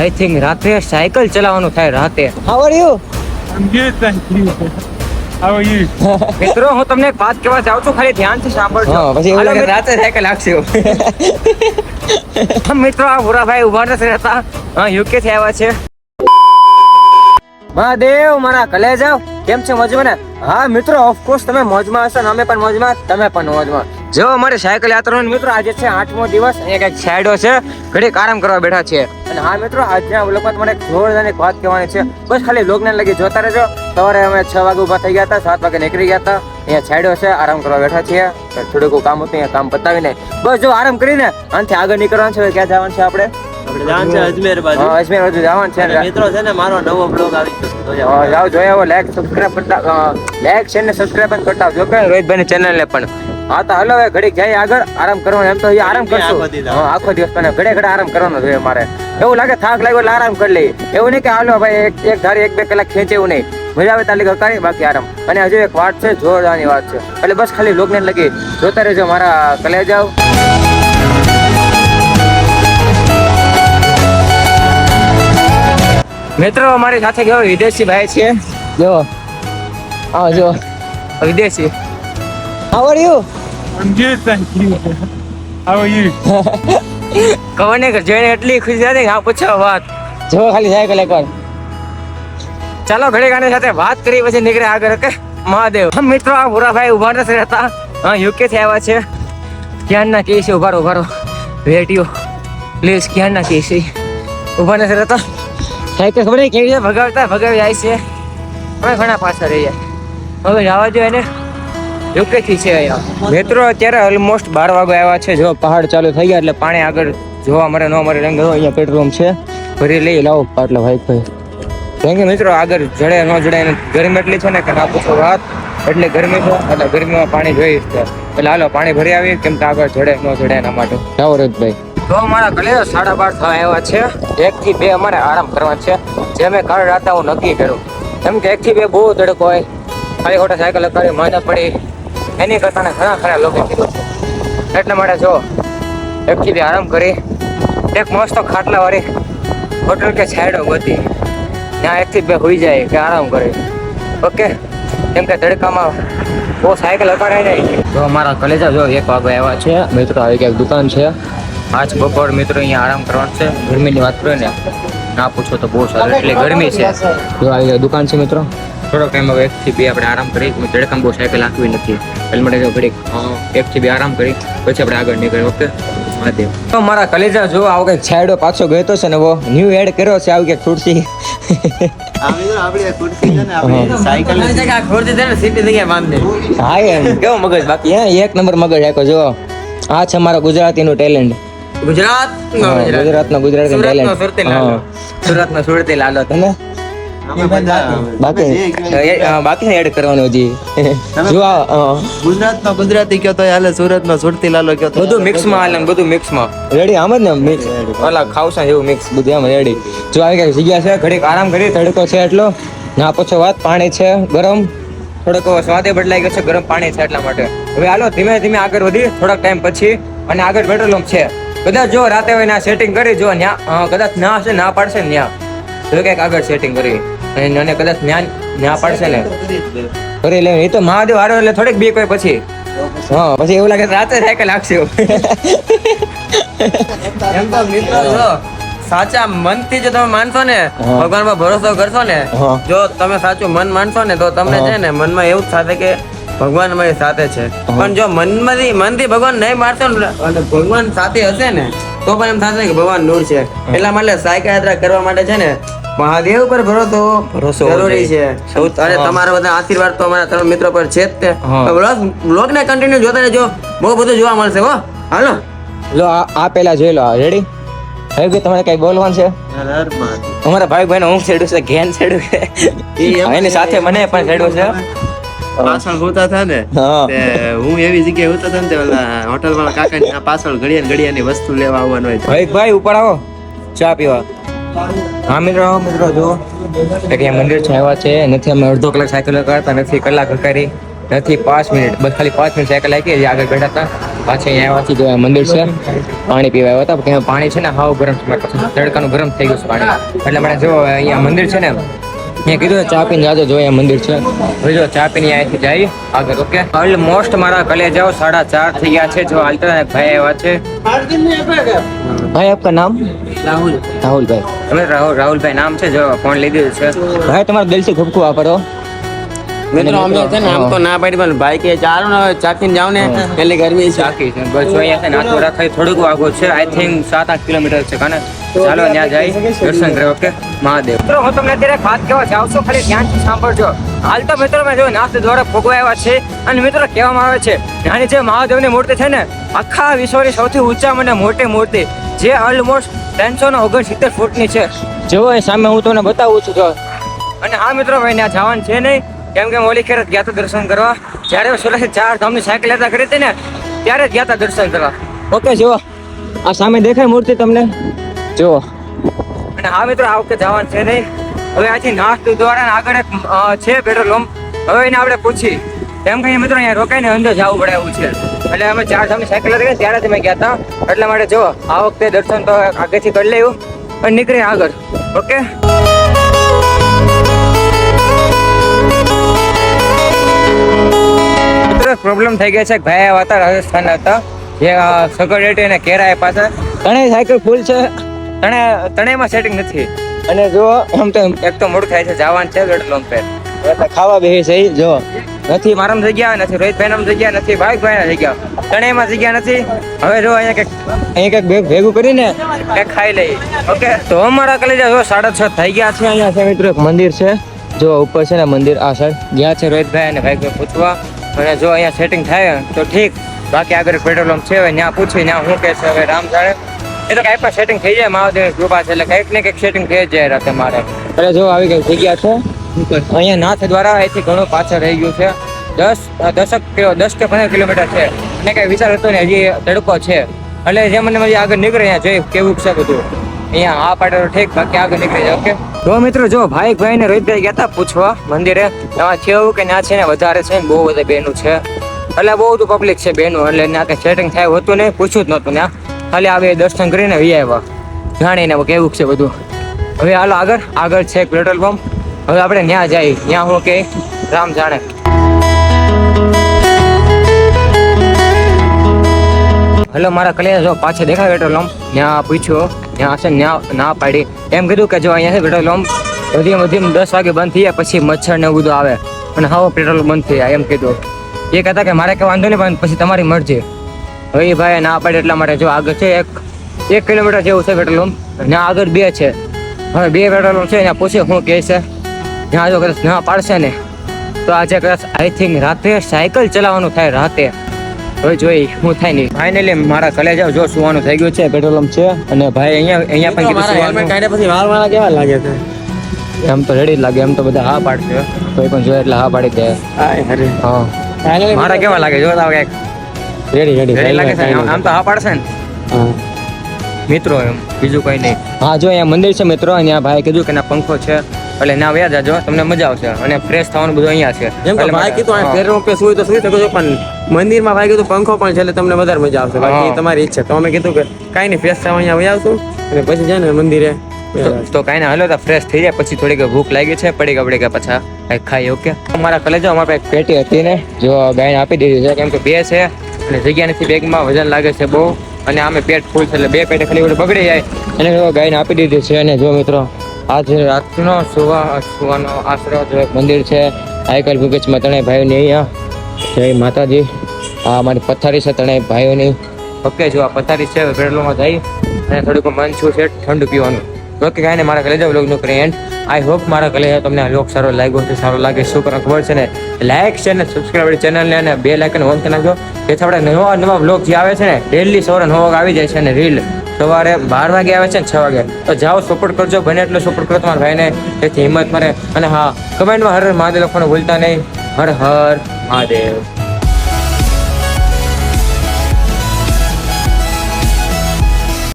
I think રાત્રે cycle ચલાવવાનું થાય રાતે. How are you? I'm good, thank you. How are you? મિત્રો હું તમને એક વાત કહેવા જાઉં છું, ખાલી ધ્યાનથી સાંભળજો. હા, પછી એવું હાલો લાગે મિત્રો. રાતે સાયકલ હાંકશે. મિત્રો આ ભૂરાભાઈ ઉભા નથી રહેતા, યુકે થી આવ્યા છે. મહાદેવ મારા કલેજા, કેમ છે મોજમાં ને? હા મિત્રો, ઓફકોર્સ તમે મોજમાં હશો ને અમે પણ મોજમાં, તમે પણ મોજમાં. જો અમારી સાયકલ યાત્રાનો મિત્રો આજે છે 8મો દિવસ. અહીંયા કઈક સાઈડો છે, ઘડીક આરામ કરવા બેઠા છે. અને હા મિત્રો, આજના વ્લોગમાં મને એક જોરદાર એક વાત કહેવાની છે. બસ ખાલી વ્લોગને લગી જોતા રહેજો. સવારે અમે 6 વાગે ઊભા થઈ ગયા હતા, 7 વાગે નીકળી ગયા હતા. અહીંયા સાઈડો છે, આરામ કરવા બેઠા છીએ. થોડુંક કામ હતું, અહીંયા કામ પતાવીને બસ જો આરામ કરીને આનાથી આગળ નીકળવાનું છે. ક્યાં જવાનું છે આપણે? જવાનું છે અજમેર બાજુ. હા, અજમેર બાજુ જવાનું છે. મિત્રો છે ને, મારો નવો બ્લોગ આવી ગયો. જાઓ જોઈ આવો. લાઈક સબસ્ક્રાઇબ કરતા, લાઈક શેર ને સબસ્ક્રાઇબ પણ કરતા આવજો કે રોહિતભાઈ ની ચેનલ ને પણ. હા તો હાલો હવે ઘડીક જઈએ આગળ, આરામ કરવાનો. એમ તો આરામ કરશું આખો દિવસ, પણ ઘડે ઘડે આરામ કરવાનો જોઈએ મારે. એવું લાગે થાક લાગ્યો એટલે આરામ કરી લઈએ. એવું નહીં કે હાલો ભાઈ એક ધારી 1-2 કલાક ખેંચે, એવું નહીં. મજા આવે તાલી કરી, બાકી આરામ. અને હજુ એક વાત છે, જોરદારની વાત છે, એટલે બસ ખાલી લોકને લગી જોતા રહેજો મારા કલેજાઓ. મિત્રો અમારી સાથે ગયો વિદેશી ભાઈ છે, જો હા જો વિદેશી. How are you? I'm good, thank you. How are you? કવને જોઈને એટલી ખુશી હતી, હા પૂછો વાત. જો ખાલી સાયકલ એકવાર. ચાલો ઘડી ગાની સાથે વાત કરી પછી નીકળે આગળ કે મહાદેવ. મિત્રો આ ભૂરાભાઈ ઉભા નથી રહેતા, યુકે થી આવ્યા છે. ક્યાં ના કેસી ઉભારો વેટિયો પ્લીઝ, ક્યાં ના કેસી ઉભા નથી રહેતા. સાયકલ ખબર નહીં કેવી રીતે ભગાવી જાય છે. અમે ઘણા પાછા રહી જાય. હવે જવા જોઈએ ને, યુકે થી છે અહીંયા. મિત્રો અત્યારે ઓલમોસ્ટ 12 વાગે આવ્યા છે. જો પહાડ ચાલુ થઈ ગયા એટલે પાણી આગળ જોવા મળે ન મળે રંગ. અહીંયા પેટ્રોલ પંપ છે, ભરી લઈ લાવો પાટલા ભાઈ. કેમ કે મિત્રો આગળ જડે ન જડે, ગરમી એટલી છે ને કે ના પૂછો વાત. એટલે ગરમી છે, એટલે ગરમીમાં પાણી જોઈએ છે. એટલે હાલો પાણી ભરી આવીએ, કેમ કે આગળ જડે ન જડે એના માટે. જાઓ રોહિતભાઈ. તો અમારા કલે 12:30 થવા આવ્યા છે. 1 થી 2 અમારે આરામ કરવાનો છે, જે મેં કાલ રાતે હું નક્કી કર્યું. કેમ કે 1 થી 2 બહુ તડકો હોય, ખાલી ખોટા સાયકલ લગાડી માંદા પડી એની કરતા ઘણા લોકો કીધું છે. એટલા માટે જો 1 થી 2 આરામ કરી, એક મસ્ત ખાટલા વાળી હોટલ કે છાયડો ગોતી, ત્યાં 1 થી 2 હોઈ જાય કે આરામ કરે. ઓકે, કેમ કે તડકામાં બહુ સાયકલ લગાડાય નહીં. તો અમારા કલેજા જો 1 વાગે આવ્યા છે. મિત્રો આવી ક્યાંક દુકાન છે, આજ બપોર મિત્રો અહીંયા આરામ કરવાનું છે. ગરમીની વાત કરીએ ને, ના પૂછો તો બહુ સારું, એટલે ગરમી છે. જો આવી દુકાન છે મિત્રો. થોડોક ટાઈમ હવે 1 થી 2 આપણે આરામ કરી. તડકામાં બહુ સાયકલ હાંકવી નથી, એટલે માટે જો ઘડીક 1 થી 2 આરામ કરી પછી આપણે આગળ નીકળીએ. ઓકે મહાદેવ. તો મારા કલેજા જો આવો કંઈક છાયડો પાછો ગયો છે ને, વો ન્યૂ એડ કર્યો છે. આવી કંઈક ખુરશી આપણી ખુરશી છે ને, આપણી સાયકલ ખુરશી છે ને, સીટી જગ્યાએ બાંધ દે. હા એમ કેવો મગજ બાકી હે, 1 નંબર મગજ આખો. જો આ છે મારા ગુજરાતીનું ટેલેન્ટ. ગુજરાતનો ગુજરાતી ટેલેન્ટ. સુરતનો સુરતી લાલો તને બાકી એડ કરવાનું હજી. જો ગુજરાતનો ગુજરાતી કયો તો હાલે, સુરતનો સુરતી લાલો કયો તો બધું મિક્સમાં હાલે, બધું મિક્સમાં રેડી. આમ જ ને મિક્સ, ઓલા ખાવસા જેવું મિક્સ બધું આમ રેડી. જો આવી કઈ જગ્યા છે, ઘડીક આરામ કરી. તડકો છે એટલો ના પૂછો વાત. પાણી છે ગરમ, થોડોક સ્વાદે બદલાઈ ગયો છે, ગરમ પાણી છે એટલા માટે. હવે હાલો ધીમે ધીમે આગળ વધી થોડાક ટાઈમ પછી. અને આગળ પેટ્રોલ પંપ છે, કદાચ જો રાતે હોય ના સેટિંગ કરી જો કદાચ ના હશે, ના પાડશે ને ત્યાં તો કંઈક આગળ સેટિંગ કરી, અને કદાચ ન્યા પાડશે ને કરી લે. એ તો મહાદેવ હારો એટલે થોડીક બીક હોય પછી. હા પછી એવું લાગે રાતે સાયકલ હાંકશે. એમ તો મિત્રો જો સાચા મનથી જો તમે માનશો ને, ભગવાન પર ભરોસો કરશો ને, જો તમે સાચું મન માનશો ને, તો તમને છે ને મનમાં એવું જ થશે કે ભગવાન અમારી સાથે છે. પણ જો મનથી ભગવાન નહીં મારશો ને અને ભગવાન સાથે હશે ને, તો પણ એમ થશે કે ભગવાન દૂર છે. એટલા માટે સાયકલ યાત્રા કરવા માટે છે ને મહાદેવ પર ભરોસો જરૂરી છે. અને તમારા બધા આશીર્વાદ તો અમારા 3 મિત્રો પર છે જ તે. બ્લોગ ને કન્ટિન્યુ જોતા રહેજો, બહુ બધું જોવા મળશે. હો હાલો લો આ પેલા જોઈ લો. રેડી ભાઈ, તમારે કઈ બોલવાનું છે? અમારા ભાઈ હું છેડું છે, ઘેન છેડું છે એની સાથે મને પણ છેડું છે. પાછળ હોતા હતા ને, હું એવી જગ્યાએ હોતા હતા ને, હોટલ વાળા કાકા પાછળ ઘડિયાની વસ્તુ લેવા આવવાનું હોય. ભાઈ ઉપર આવો ચા પીવા. હા મિત્રો જો એક મંદિર છે, આવ્યા છે નથી. અમે અડધો કલાક સાયકલ કરતા નથી, કલાક કરી નથી 5 મિનિટ, બસ ખાલી 5 મિનિટ સાયકલ લાગી આગળ બેઠા હતા. પાછા અહીંયા આવ્યાથી જો મંદિર છે, પાણી પીવા આવ્યા હતા. પણ પાણી છે ને હાવ ગરમ છે, પછી તડકાનું ગરમ થઈ ગયું છે પાણી. એટલે મને જો અહીંયા મંદિર છે ને, અહીંયા કીધું ચા પીને જાજો, જો અહીંયા મંદિર છે. હવે જો ચા પીને અહીંયાથી જાય આગળ. ઓકે, ઓલમોસ્ટ મારા કલેજાઓ 4:30 થઈ ગયા છે. જો હાલતા ભાઈ આવ્યા છે. ભાઈ આપકા નામ? રાહુલ ભાઈ. તમે રાહુલ ભાઈ નામ છે. જો ફોન લઈ દીધું છે ભાઈ. તમારો દિલથી ખૂબ ખૂબ આભાર હો. મિત્રો અમે છે ને આમ તો ના પાડી પણ ભાઈ કે ચાલો ને ચાકીને જાવ ને એટલે ગરમી છે. ચાકી છે બસ જો અહીંયા છે નાતો રાખાય થોડુંક વાગો છે. આઈ થિંક 7-8 કિલોમીટર છે કાને. ચાલો ત્યાં જાય દર્શન કરે. ઓકે, મહાદેવ. મિત્રો હું તમને અત્યારે વાત કહેવા જાઉં છું, ખાલી ધ્યાનથી સાંભળજો. હાલ તો મિત્રો મેં જો નાસ્તો દ્વારા ભોગવા આવ્યા છે. અને મિત્રો કહેવામાં આવે છે નાની જે મહાદેવની મૂર્તિ છે ને, આખા વિશ્વની સૌથી ઊંચામાં અને મોટી મૂર્તિ, જે ઓલમોસ્ટ 369 ફૂટની છે. જો એ સામે હું તમને બતાવું છું. જો અને હા મિત્રો ભાઈ ત્યાં જવાનું છે નહીં, કેમ કે મોલી ખેર ગયા હતા દર્શન કરવા. જ્યારે સુરતથી 4 ધામની સાયકલ લેતા કરી હતી ને, ત્યારે જ ગયા હતા દર્શન કરવા. ઓકે, જુઓ આ સામે દેખાય મૂર્તિ તમને, જુઓ. અને હા મિત્રો આ વખતે જવાનું છે નહીં. હવે આથી નાસ્તો દ્વારા આગળ એક છે પેટ્રોલ પંપ. હવે એને આપણે પૂછી, કેમ કે મિત્રો અહીંયા રોકાઈને અંદર જવું પડે એવું છે. એટલે અમે 4 ધામની સાયકલ લેતા ગયા ત્યારે જ અમે ગયા હતા. એટલા માટે જો આ વખતે દર્શન તો આગળથી કરી લેવું અને નીકળીએ આગળ. ઓકે, પ્રોબ્લેમ થઈ ગયા છે. ભાઈ આવ્યા હતા રાજસ્થાન હતા, જે સગડેટી અને કેરા પાસે ત્રણેય સાયકલ ફૂલ છે. ત્રણેયમાં સેટિંગ નથી. અને જો આમ તો એક તો મોડું થાય છે, જવાનું છે પેટ્રોલ પંપે. એટલે ખાવા બેસી છે. જો નથી મારામાં જગ્યા, નથી રોહિતભાઈ જગ્યા, નથી ભાઈ જગ્યા, ત્રણેયમાં જગ્યા નથી. હવે જો અહીંયા કંઈક ભેગું કરીને કંઈક ખાઈ લઈએ. ઓકે, તો અમારા કલેજા જો 6:30 થઈ ગયા છે. અહીંયા છે મિત્રો એક મંદિર છે, જો ઉપર છે ને મંદિર. આ સાઈડ ગયા છે રોહિતભાઈ અને ભાઈ પૂછવા. અને જો અહીંયા સેટિંગ થાય તો ઠીક, બાકી આગળ પેટ્રોલ પંપ છે, હવે ત્યાં પૂછી ત્યાં શું કહે છે. હવે રામ જાણે, એ તો કાંઈ પણ સેટિંગ થઈ જાય. મહાદેવ કૃપા છે એટલે કંઈક ને કંઈક સેટિંગ થઈ જાય રાતે મારે. એટલે જો આવી ગઈ જગ્યા છે. અહીંયા નાથ દ્વારા અહીંથી ઘણું પાછળ રહી ગયું છે. 10 કે 15 કિલોમીટર છે. અને કંઈ વિચાર હતો ને, હજી તડકો છે. એટલે જે મને આગળ નીકળે અહીંયા જોઈ કેવું છે બધું. અહીંયા આ પાડે તો ઠીક, બાકી આગળ નીકળી જાય. ઓકે, તો મિત્રો જો ભાઈ ને રોહિતભાઈ ગયા હતા પૂછવા મંદિરે. એમાં છે એવું કે ત્યાં છે ને વધારે છે ને બહુ બધા બેનું છે. એટલે બહુ બધું પબ્લિક છે બેનું. એટલે ત્યાં કંઈ સેટિંગ થાય હોતું નહીં, પૂછ્યું જ નહોતું. ત્યાં ખાલી આવે દર્શન કરીને વી આવ્યા, જાણીને કેવું છે બધું. હવે હાલો આગળ છે પેટ્રોલ પંપ. હવે આપણે ત્યાં જઈએ. ત્યાં હું કે રામ જાણે. હલો મારા કલેજા જો પાછળ દેખાય પેટ્રોલ પંપ. ત્યાં પૂછ્યું, ત્યાં છે ના પાડી. એમ કીધું કે જો અહીંયા છે પેટ્રોલ પંપ બધી 10 વાગે બંધ થઈ જાય, પછી મચ્છર ને બધું આવે અને હવે પેટ્રોલ બંધ થઈ જાય એમ કીધું. એ કહેતા કે મારે કઈ વાંધો નહીં, પણ પછી તમારી મરજી. હવે એ ભાઈ ના પાડે એટલા માટે જો આગળ છે 1 કિલોમીટર જેવું છે પેટ્રોલ પંપ. ત્યાં આગળ 2 છે. હવે 2 પેટ્રોલ પંપ છે. ત્યાં પૂછે શું કહે છે. ત્યાં જો કદાચ ના પાડશે ને તો આજે કદાચ આઈ થિંક રાતે સાયકલ ચલાવવાનું થાય રાતે. હવે જોઈ શું થાય નહીં. ફાઇનલી મારા કલેજા જો સુવાનું થઈ ગયું છે. પેટ્રોલ પંપ છે અને ભાઈ અહીંયા પણ કીધું સુવાનું. પછી વાળવાળા કેવા લાગે છે? એમ તો રેડી લાગે, એમ તો બધા હા પાડશે. કોઈ પણ જોઈએ એટલે હા પાડી દે. હા, મારા કેવા લાગે જો કંઈક રેડી લાગે છે. આમ તો હા પાડશે ને મિત્રો, એમ બીજું કઈ નહીં. હા જો અહીંયા મંદિર છે મિત્રો. અહીંયા ભાઈ કીધું કે ના પંખો છે, એટલે ના વ્યા જાજો, તમને મજા આવશે. અને ફ્રેશ થવાનું બધું અહીંયા છે. જેમ કે ભાઈ કીધું પેટ્રોલ પંપે સુઈ તો સુઈ શકો છો, પણ મંદિરમાં ભાઈ કીધું પંખો પણ છે, એટલે તમને વધારે મજા આવશે. બાકી તમારી ઈચ્છા. તો અમે કીધું કે કાંઈ નહીં, ફ્રેશ થવા અહીંયા વહી આવશું અને પછી જાય ને મંદિરે. તો કાંઈ ના, હલો તો ફ્રેશ થઈ જાય. પછી થોડીક ભૂખ લાગી છે, પડી કે પાછા કંઈક ખાઈ. ઓકે, અમારા કલેજો અમારા પાસે એક પેટી હતી ને, જો ગાયને આપી દીધી છે. કેમ કે 2 છે અને જગ્યા નથી બેગમાં, વજન લાગે છે બહુ. અને આમે પેટ ફૂલ છે, એટલે 2 પેટે ખાલી બધું બગડી જાય. અને ગાયને આપી દીધી છે. અને જો મિત્રો આજે રાતનો સુવાનો આશરો જો એક મંદિર છે આઈકલ ભૂગેશમાં. ત્રણેય ભાઈઓની અહીંયા જય માતાજી. આ અમારી પથારી છે ત્રણેય ભાઈઓની. ઓકે, જો આ પથારી છે. પેટ્રોલમાં જઈ અને થોડુંક મન છું છે ઠંડુ પીવાનું. ઓકે, કાંઈ ને મારા કલેજા વ્લોગનું કરી એન્ડ. આઈ હોપ મારા કલેજા તમને આ વ્લોગ સારો લાગ્યો છે. સારો લાગે શું કરવા ખબર છે ને, લાઈક છે ને સબસ્ક્રાઈબ ચેનલને અને બેલ આઇકન ઓન કરી નાખજો, જેથી આપણે નવા વ્લોગ જે આવે છે ને ડેલી સવારે 9 વાગે આવી જાય છે. અને રીલ સવારે 12 વાગે આવે છે ને 6 વાગે. તો જાઓ સપોર્ટ કરજો, બને એટલો સપોર્ટ કરો તમારા ભાઈને, જેથી હિંમત મારે. અને હા, કમેન્ટમાં હર હર મહાદેવ લખવાનું ભૂલતા નહીં. હર હર મહાદેવ.